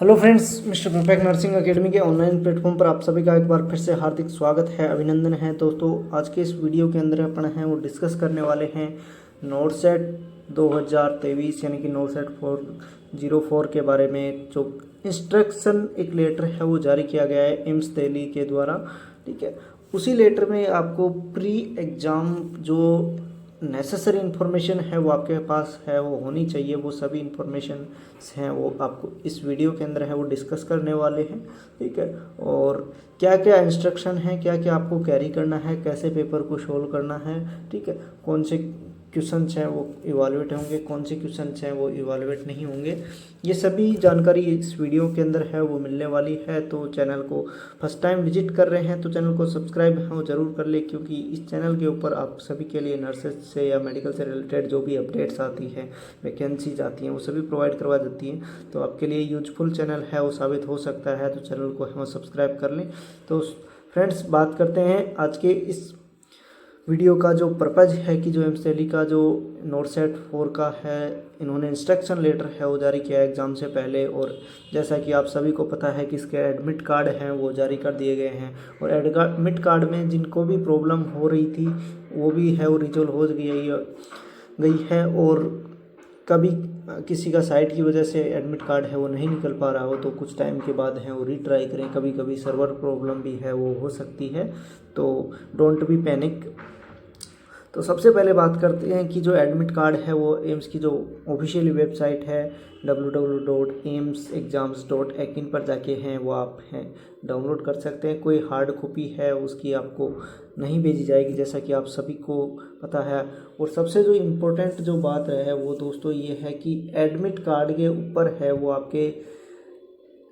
Hello friends, mister perfect nursing academy के online platform पर आप सभी का एक बार फिर से हार्दिक स्वागत है, अभिनंदन है। दोस्तों, आज के इस वीडियो के अंदर अपन हैं वो डिस्कस करने वाले हैं नोटसेट 2023 यानी कि नोटसेट 404 के बारे में। जो इंस्ट्रक्शन एक लेटर है वो जारी किया गया है एम्स दिल्ली के द्वारा, ठीक है। उसी लेटर में आपको प्री एग्ज़ाम जो नेसेसरी इन्फॉर्मेशन है वो आपके पास है, वो होनी चाहिए। वो सभी इन्फॉर्मेशन हैं वो आपको इस वीडियो के अंदर है वो डिस्कस करने वाले हैं, ठीक है। और क्या क्या इंस्ट्रक्शन है, क्या क्या आपको कैरी करना है, कैसे पेपर को सोल्व करना है, ठीक है। कौन से क्वेश्चंस हैं वो इवालुएट होंगे, कौन से क्वेश्चंस हैं वो इवालुएट नहीं होंगे, ये सभी जानकारी इस वीडियो के अंदर है वो मिलने वाली है। तो चैनल को फर्स्ट टाइम विजिट कर रहे हैं तो चैनल को सब्सक्राइब है वो ज़रूर कर ले, क्योंकि इस चैनल के ऊपर आप सभी के लिए नर्सेज से या मेडिकल से रिलेटेड जो भी अपडेट्स आती हैं, वैकेंसीज आती हैं, वो सभी प्रोवाइड करवा देती हैं। तो आपके लिए यूजफुल चैनल है वो साबित हो सकता है, तो चैनल को हम सब्सक्राइब कर लें। तो फ्रेंड्स, बात करते हैं आज के इस वीडियो का जो पर्पज़ है कि जो एम्स दिल्ली का जो नोटसेट 4 का है, इन्होंने इंस्ट्रक्शन लेटर है वो जारी किया है एग्ज़ाम से पहले। और जैसा कि आप सभी को पता है कि इसके एडमिट कार्ड हैं वो जारी कर दिए गए हैं, और एडमिट कार्ड में जिनको भी प्रॉब्लम हो रही थी वो भी है वो रिजॉल्व हो गई है। और कभी किसी का साइट की वजह से एडमिट कार्ड है वो नहीं निकल पा रहा हो तो कुछ टाइम के बाद है वो रीट्राई करें, कभी कभी सर्वर प्रॉब्लम भी है वो हो सकती है, तो डोंट बी पैनिक। तो सबसे पहले बात करते हैं कि जो एडमिट कार्ड है वो एम्स की जो ऑफिशियल वेबसाइट है www.aimsexams.in पर जाके हैं वो आप हैं डाउनलोड कर सकते हैं। कोई हार्ड कॉपी है उसकी आपको नहीं भेजी जाएगी, जैसा कि आप सभी को पता है। और सबसे जो इम्पोर्टेंट जो बात है वो दोस्तों ये है कि एडमिट कार्ड के ऊपर है वो आपके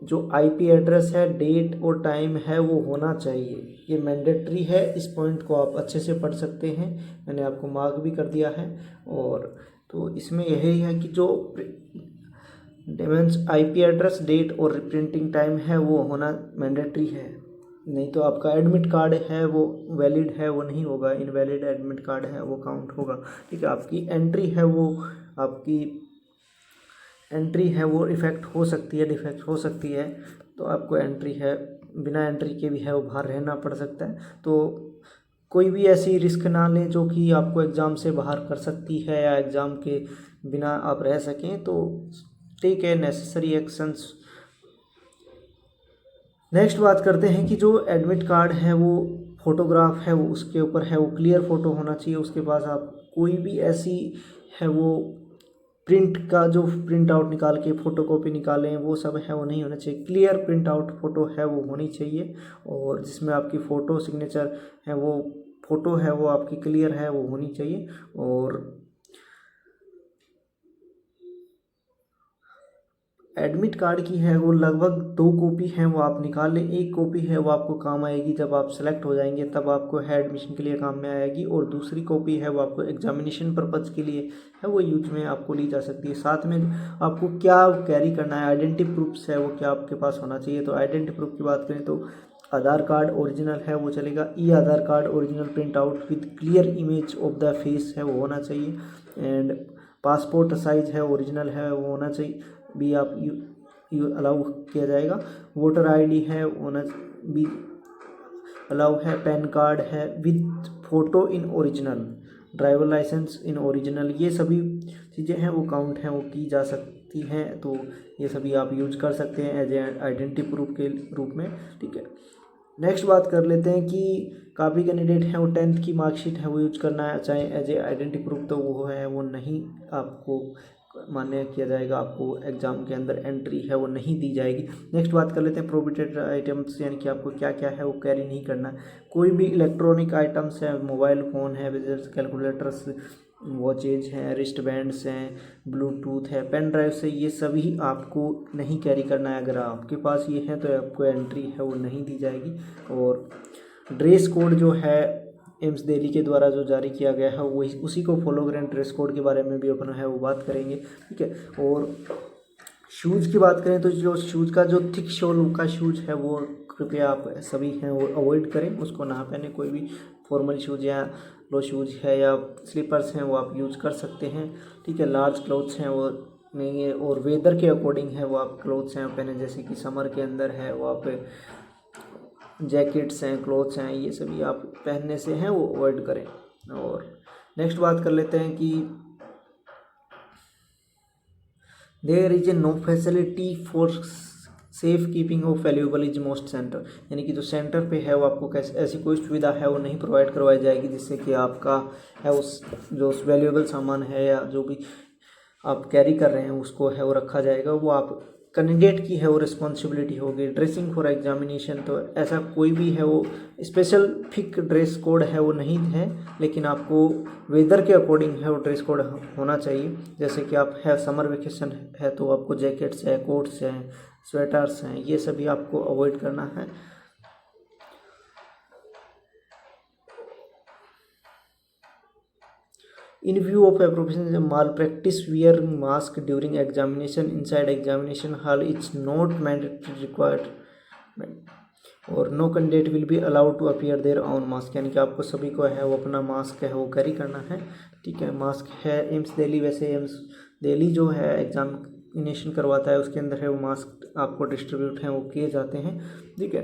जो आईपी एड्रेस है, डेट और टाइम है वो होना चाहिए। ये मैंडेटरी है, इस पॉइंट को आप अच्छे से पढ़ सकते हैं, मैंने आपको मार्क भी कर दिया है। और तो इसमें यही है कि जो मीन्स आईपी एड्रेस, डेट और प्रिंटिंग टाइम है वो होना मैंडेटरी है, नहीं तो आपका एडमिट कार्ड है वो वैलिड है वो नहीं होगा, इनवैलिड एडमिट कार्ड है वो काउंट होगा, ठीक है। आपकी एंट्री है वो आपकी एंट्री है वो इफ़ेक्ट हो सकती है, डिफेक्ट हो सकती है। तो आपको एंट्री है बिना एंट्री के भी है वो बाहर रहना पड़ सकता है। तो कोई भी ऐसी रिस्क ना लें जो कि आपको एग्ज़ाम से बाहर कर सकती है या एग्ज़ाम के बिना आप रह सकें, तो ठीक है, नेसेसरी एक्शंस। नेक्स्ट बात करते हैं कि जो एडमिट कार्ड है वो फोटोग्राफ है वो उसके ऊपर है वो क्लियर फ़ोटो होना चाहिए उसके पास। आप कोई भी ऐसी है वो प्रिंट का जो प्रिंट आउट निकाल के फ़ोटोकॉपी निकालें वो सब है वो नहीं होना चाहिए, क्लियर प्रिंट आउट फ़ोटो है वो होनी चाहिए। और जिसमें आपकी फ़ोटो सिग्नेचर है वो फ़ोटो है वो आपकी क्लियर है वो होनी चाहिए। और एडमिट कार्ड की है वो लगभग 2 कॉपी हैं वो आप निकाल लें। एक कॉपी है वो आपको काम आएगी जब आप सेलेक्ट हो जाएंगे, तब आपको है एडमिशन के लिए काम में आएगी। और दूसरी कॉपी है वो आपको एग्जामिनेशन पर्पज़ के लिए है वो यूज में आपको ली जा सकती है। साथ में आपको क्या कैरी करना है, आइडेंटिटी प्रूफ्स है वो क्या आपके पास होना चाहिए। तो आइडेंटिटी प्रूफ की बात करें तो आधार कार्ड ओरिजिनल है वो चलेगा, e Aadhaar card original print out with clear image of the face है वो होना चाहिए। एंड पासपोर्ट साइज है ओरिजिनल है वो होना चाहिए, भी आप यू अलाउ किया जाएगा। वोटर आईडी है होना भी अलाउ है। पैन कार्ड है with photo in original, driver licence in original, ये सभी चीज़ें हैं वो काउंट हैं वो की जा सकती हैं। तो ये सभी आप यूज कर सकते हैं एज ए आइडेंटिटी प्रूफ के रूप में, ठीक है। नेक्स्ट बात कर लेते हैं कि काफ़ी कैंडिडेट हैं वो 10th की मार्कशीट है वो यूज करना है चाहे एज ए आइडेंटिटी प्रूफ, तो वो है वो नहीं आपको मान्य किया जाएगा, आपको एग्ज़ाम के अंदर एंट्री है वो नहीं दी जाएगी। नेक्स्ट बात कर लेते हैं प्रोहिबिटेड आइटम्स, यानी कि आपको क्या क्या है वो कैरी नहीं करना। कोई भी इलेक्ट्रॉनिक आइटम्स है, मोबाइल फ़ोन है, कैलकुलेटर्स, वॉचेज हैं, रिस्ट बैंड्स हैं, ब्लूटूथ है, पेन ड्राइव से, ये सभी आपको नहीं कैरी करना है। अगर आपके पास ये है तो आपको एंट्री है वो नहीं दी जाएगी। और ड्रेस कोड जो है एम्स दिल्ली के द्वारा जो जारी किया गया है वही उसी को फॉलो करें। ड्रेस कोड के बारे में भी अपन है वो बात करेंगे, ठीक है। और शूज़ की बात करें तो जो शूज़ का जो थिक सोल का शूज़ है वो कृपया आप सभी हैं वो अवॉइड करें, उसको ना पहने। कोई भी फॉर्मल शूज़ या लो शूज़ है या स्लीपर्स हैं वो आप यूज़ कर सकते हैं, ठीक है। लार्ज क्लॉथ्स हैं वो में और वेदर के अकॉर्डिंग है वो आप क्लोथ्स हैं पहने, जैसे कि समर के अंदर है वो आप जैकेट्स हैं, क्लोथ्स हैं, ये सभी आप पहनने से हैं वो अवॉइड करें। और नेक्स्ट बात कर लेते हैं कि there is a no facility for safe keeping of valuable is most centre, यानी कि जो सेंटर पे है वो आपको कैसे ऐसी कोई सुविधा है वो नहीं प्रोवाइड करवाई जाएगी जिससे कि आपका है उस जो वैल्यूएबल सामान है या जो भी आप कैरी कर रहे हैं उसको है वो रखा जाएगा। वो आप कैंडिडेट की है वो रिस्पॉन्सिबिलिटी होगी। ड्रेसिंग फॉर एग्जामिनेशन, तो ऐसा कोई भी है वो स्पेशल फिक ड्रेस कोड है वो नहीं है, लेकिन आपको वेदर के अकॉर्डिंग है वो ड्रेस कोड होना चाहिए। जैसे कि आप है समर वेकेशन है तो आपको जैकेट्स है, कोट्स हैं, स्वेटर्स हैं, ये सभी आपको अवॉइड करना है। In view of appropriation malpractice, wearing mask during examination inside examination hall is not mandatory required, और no candidate will be allowed to appear there on mask, यानी कि आपको सभी को है वो अपना मास्क है वो कैरी करना है। ठीक है, मास्क है एम्स दिल्ली, वैसे एम्स दिल्ली जो है एग्जामिनेशन करवाता है उसके अंदर है वो मास्क आपको डिस्ट्रीब्यूट हैं वो किए जाते हैं। ठीक है,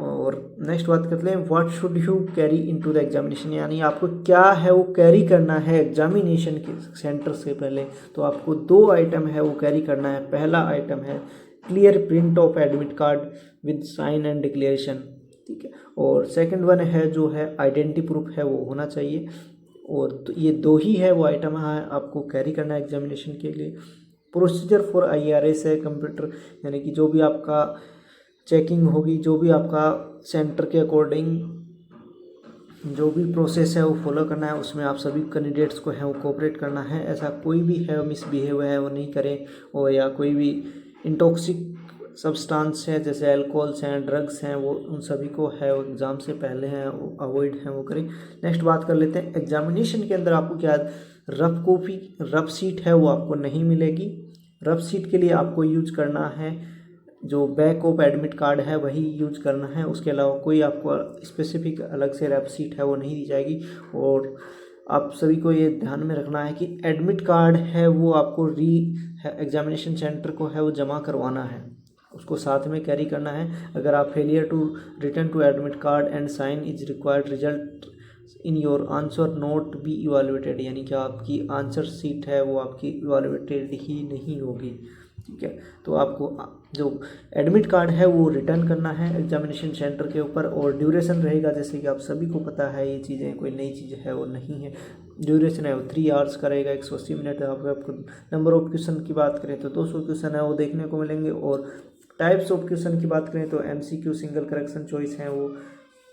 और नेक्स्ट बात करते हैं what should you carry into the examination, यानी आपको क्या है वो कैरी करना है एग्जामिनेशन के सेंटर से पहले। तो आपको 2 आइटम है वो कैरी करना है। पहला आइटम है clear print of admit card with sign and declaration. ठीक है, और सेकंड वन है जो है आइडेंटिटी प्रूफ है वो होना चाहिए। और तो ये 2 ही है वो आइटम है आपको कैरी करना है एग्जामिनेशन के लिए। प्रोसीजर फॉर IRS है कंप्यूटर, यानी कि जो भी आपका चेकिंग होगी, जो भी आपका सेंटर के अकॉर्डिंग जो भी प्रोसेस है वो फॉलो करना है, उसमें आप सभी कैंडिडेट्स को है वो कोऑपरेट करना है। ऐसा कोई भी है मिसबिहेव है वो नहीं करें, और या कोई भी इंटॉक्सिक सब्सटेंस है जैसे अल्कोहल्स हैं, ड्रग्स हैं, वो उन सभी को है वो एग्ज़ाम से पहले हैं वो अवॉइड है वो करें। नेक्स्ट बात कर लेते हैं एग्जामिनेशन के अंदर आपको क्या रफ कॉपी, रफ सीट है वो आपको नहीं मिलेगी। रफ सीट के लिए आपको यूज करना है जो बैक ऑफ एडमिट कार्ड है वही यूज करना है, उसके अलावा कोई आपको स्पेसिफिक अलग से रफ सीट है वो नहीं दी जाएगी। और आप सभी को ये ध्यान में रखना है कि एडमिट कार्ड है वो आपको एग्जामिनेशन सेंटर को है वो जमा करवाना है, उसको साथ में कैरी करना है। अगर आप failure to return to admit card and sign is required result in your answer not be evaluated, यानी कि आपकी आंसर सीट है वो आपकी इवेलुएटेड ही नहीं होगी। ठीक है, तो आपको जो एडमिट कार्ड है वो रिटर्न करना है एग्जामिनेशन सेंटर के ऊपर। और ड्यूरेशन रहेगा, जैसे कि आप सभी को पता है ये चीज़ें कोई नई चीज़ है वो नहीं है। ड्यूरेशन है वो 3 आवर्स का रहेगा, 180 मिनट। आपको नंबर ऑफ क्वेश्चन की बात करें तो 200 क्वेश्चन है वो देखने को मिलेंगे। और टाइप्स ऑफ क्वेश्चन की बात करें तो MCQ सिंगल करेक्शन चॉइस है वो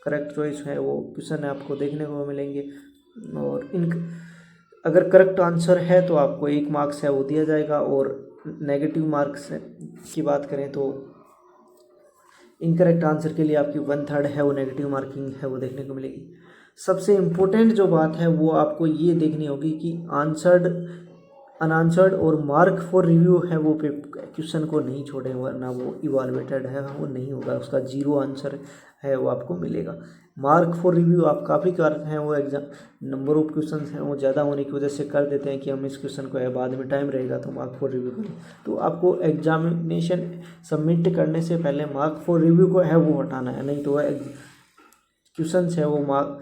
करेक्ट चॉइस है वो क्वेश्चन आपको देखने को मिलेंगे। और अगर करेक्ट आंसर है तो आपको 1 मार्क्स है वो दिया जाएगा। और नेगेटिव मार्क्स की बात करें तो इनकरेक्ट आंसर के लिए आपकी 1/3 है वो नेगेटिव मार्किंग है वो देखने को मिलेगी। सबसे इम्पोर्टेंट जो बात है वो आपको ये देखनी होगी कि आंसर्ड, अनआंसर्ड और मार्क फॉर रिव्यू है वो क्वेश्चन को नहीं छोड़े, वरना वो इवालुएटेड है वो नहीं होगा, उसका 0 आंसर है वो आपको मिलेगा। मार्क फॉर रिव्यू आप काफ़ी करते हैं वो एग्जाम नंबर ऑफ क्वेश्चन हैं वो ज़्यादा होने की वजह से कर देते हैं कि हम इस क्वेश्चन को है बाद में टाइम रहेगा तो मार्क फॉर रिव्यू करें। तो आपको एग्जामिनेशन सबमिट करने से पहले मार्क फॉर रिव्यू को है वो हटाना है, नहीं तो वह क्वेश्चन है वो मार्क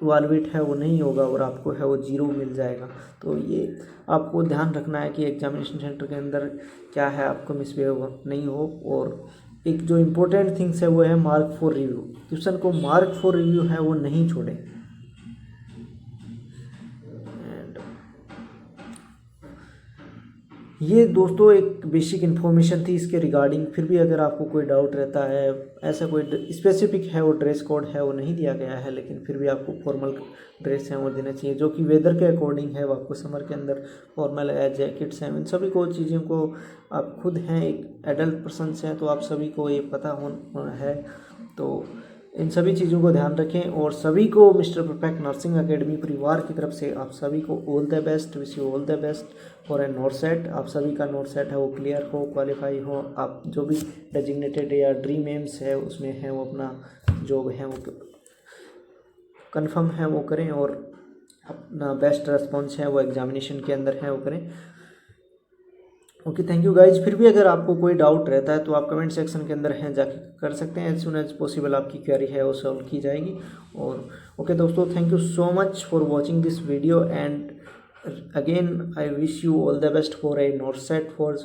इवालुएट है वो नहीं होगा और आपको है वो 0 मिल जाएगा। तो ये आपको ध्यान रखना है कि एग्जामिनेशन सेंटर के अंदर क्या है आपको मिसबिहेव नहीं हो। और एक जो इम्पोर्टेंट थिंग्स है वो है मार्क फॉर रिव्यू, क्वेश्चन को मार्क फॉर रिव्यू है वो नहीं छोड़े। ये दोस्तों एक बेसिक इन्फॉर्मेशन थी इसके रिगार्डिंग। फिर भी अगर आपको कोई डाउट रहता है, ऐसा कोई स्पेसिफिक है वो ड्रेस कोड है वो नहीं दिया गया है, लेकिन फिर भी आपको फॉर्मल ड्रेस है वो देना चाहिए जो कि वेदर के अकॉर्डिंग है वो आपको समर के अंदर फॉर्मल है, जैकेट्स हैं, इन सभी को चीज़ों को आप खुद हैं एक एडल्ट पर्सन्स हैं तो आप सभी को ये पता होना है। तो इन सभी चीज़ों को ध्यान रखें। और सभी को मिस्टर परफेक्ट नर्सिंग एकेडमी परिवार की तरफ से आप सभी को all the best, wish you all the best for a not set. आप सभी का नोट सेट है वो क्लियर हो, क्वालिफाई हो, आप जो भी डेजिग्नेटेड या ड्रीम एम्स है उसमें है वो अपना जॉब है वो कंफर्म है वो करें और अपना बेस्ट रेस्पॉन्स है वो एग्जामिनेशन के अंदर है वो करें। Okay, thank you guys. फिर भी अगर आपको कोई डाउट रहता है तो आप कमेंट सेक्शन के अंदर हैं जाके कर सकते हैं। एज सुन एज पॉसिबल आपकी क्वेरी है वो सॉल्व की जाएगी। और ओके दोस्तों, thank you so much for watching this video and again I wish you all the best for a not set for